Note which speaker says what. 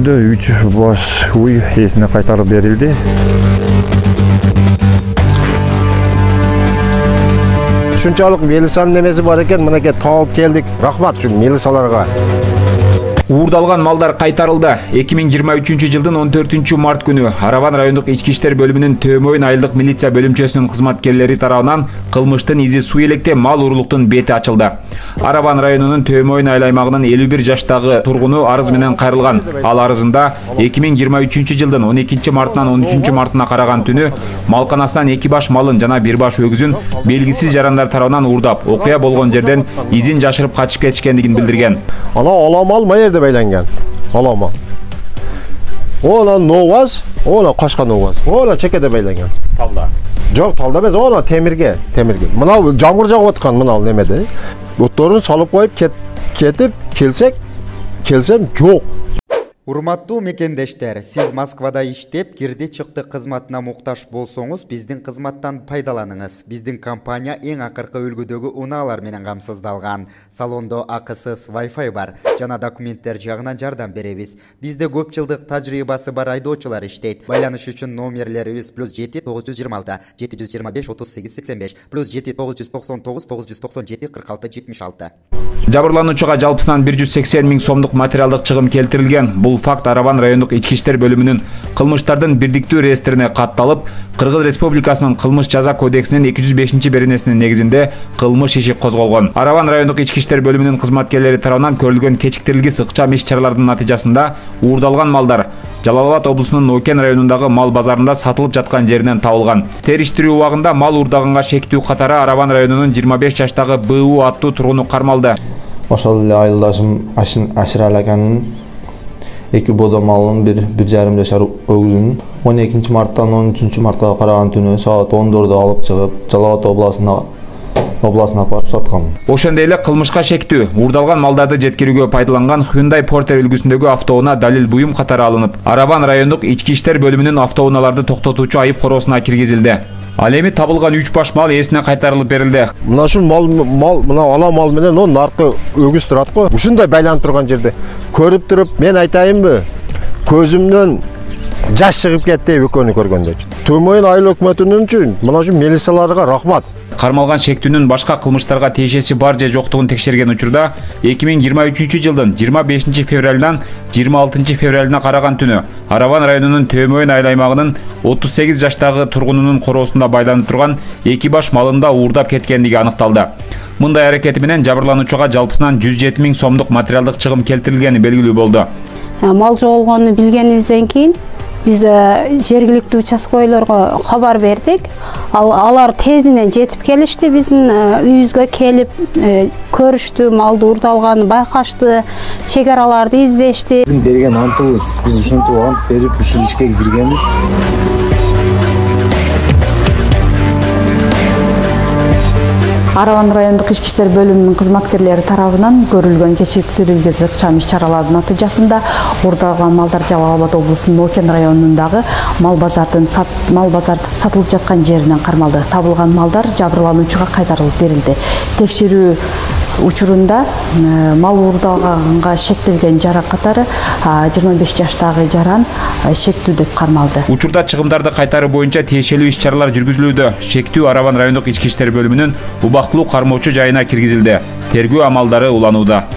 Speaker 1: күндө 3 баш уй эсине кайтарып берилди.
Speaker 2: Şunçalık милицияның немеси бар екен, мынакей тауып келдик. Рахмат үшін милицияларга.
Speaker 3: Уурдалган малдар кайтарылды. 2023 жылдын 14 март күнү Араван райондук ички иштер бөлүмүнүн Төмөйүн айылдык милиция бөлүмчөсүнүн кызматкерлери тарабынан кылмыштын изи суу электе мал урурлуктун бети ачылды. Араван районунун Төмөйүн айыл аймагынын 51 жаштагы тургуну арыз менен кайрылган. Ал арызында 2023 жылдын 12 мартынан 13 мартына караган түнү малканасынан 2 баш малын жана 1 баш өгүзүн белгисиз жарандар тарабынан уурдап, окуя болгон жерден изин жашырып качып кетишкендигин билдирген.
Speaker 2: Ала мал майерде байланған. Ала мал. Оla novaz, ola қашқа novaz. Ola чекеде байланған.
Speaker 3: Талда.
Speaker 2: Жоқ, талда емес, ola темирге. Мынау жаңбыр жауып отқан мынау немеде. Отторын салып қойып кетіп келсем жоқ.
Speaker 4: Урматтуу мекендештер, сиз Москвада иштеп, кирди чыкты кызматына муктаж болсоңуз, биздин кызматтан пайдаланыңыз. Биздин компания эң акыркы үлгүдөгү унаалар менен камсыздалган. Салондо акысыз Wi-Fi бар, жана документтер жагынан жардам беребиз. Бизде көп жылдык тажрыйбасы бар айдоочулар иштейт. Байланыш үчүн номерлерибиз +7 926 725 38 85 +7 999 997 46 76.
Speaker 3: Жабырлануучуга жалпысынан 180 000 сомдук материалдык чыгым келтирилген. Бул факт Араван райондук ички иштер бөлүмүнүн кылмыштардын бирдиктүү реестрине катталып, Кыргыз Республикасынын кылмыш жаза кодексинин 205 беренесинин негизинде кылмыш иши козголгон. Араван райондук ички иштер бөлүмүнүн кызматкерлери тарабынан көрүлгөн кечиктирилгис ыкчам иш-чаралардын натыйжасында уурдалган малдар Жалал Абад облусунун Нокен районундагы мал базарында сатылып жаткан жеринен табылган. Териштирүү убагында мал уурдаганга шектүү катары Араван районунун 25 жаштагы БУ аттуу тургуну кармалды.
Speaker 5: Ошол эле айылдашым Ашырал аканын 2 бода малынын 1,5 жашар өгүзүн 12 марттан 13 мартка караган түнү саат 14 алып чыгып, Жалал Абад обласына апарып саткан.
Speaker 3: Ошондой эле кылмышка шектүү уурдалган малдарды жеткирүүгө пайдаланган Hyundai Porter үлгүсүндөгү автоунаа далил буюм катары алынып, Араван райондук ички иштер бөлүмүнүн автоунааларды токтотуучу айып короосуна киргизилди. Ал эми табылган 3 баш мал эсине кайтарылып берилди.
Speaker 2: Мына шу мал мына ала мал менен он наркы өгүз турат го. Ушундай байланып турган жерде көрүп туруп, мен айтайынбы? Көзүмдөн жаш чыгып кетти экөөнү көргөндө. Төмөйүн айыл өкмөтүнүн үчүн мына шу милицияларга рахмат.
Speaker 3: Кармалган шектүүнүн башка кылмыштарга тиешеси бар же жоктугун текшерген учурда 2023 жылдын 25 февралынан 26 февралына караган түнү Араван районунун Төмөйүн айыл аймагынын 38 жаштагы тургунунун короосунда байланып турган 2 баш малында уурдап кеткендиги аныкталды. Мындай аракети менен жабырлануучуга жалпысынан 107 000 сомдук материалдык чыгым келтирилгени белгилүү болду.
Speaker 6: Мал жоголгонун билгенибизден кийин биз жергиликтүү участкойлорго кабар бердик. Алар тезинен жетип келишти, биздин үйүбүзгө келип көрүштү, малды уурдалганын байкашты, чек араларды издешти.
Speaker 7: Берген антыбыз, биз ушинтип ант берип ушул ишке киргенбиз.
Speaker 8: Араван райондук ички иштер бөлүмүнүн кызматкерлери тарабынан көрүлгөн кечиктирилгис ыкчам иш-чаралардын натыйжасында уурдалган малдар Жалал Абад облусунун Нокен районундагы мал базар сатылып жаткан жеринен кармалды. Табылган малдар жабырлануучуга кайтарылып берилди. Текшерүү учурунда мал уурдалганга шектелген жара катары 25 жаштагы жаран шектүү деп кармалды.
Speaker 3: Учурда чыгымдарды кайтаруу боюнча тиешелүү иш-чаралар жүргүзүлүүдө. Шектүү Араван райондук ички иштер бөлүмүнүн убактылуу кармоочу жайына киргизилди. Тергөө амалдары уланууда.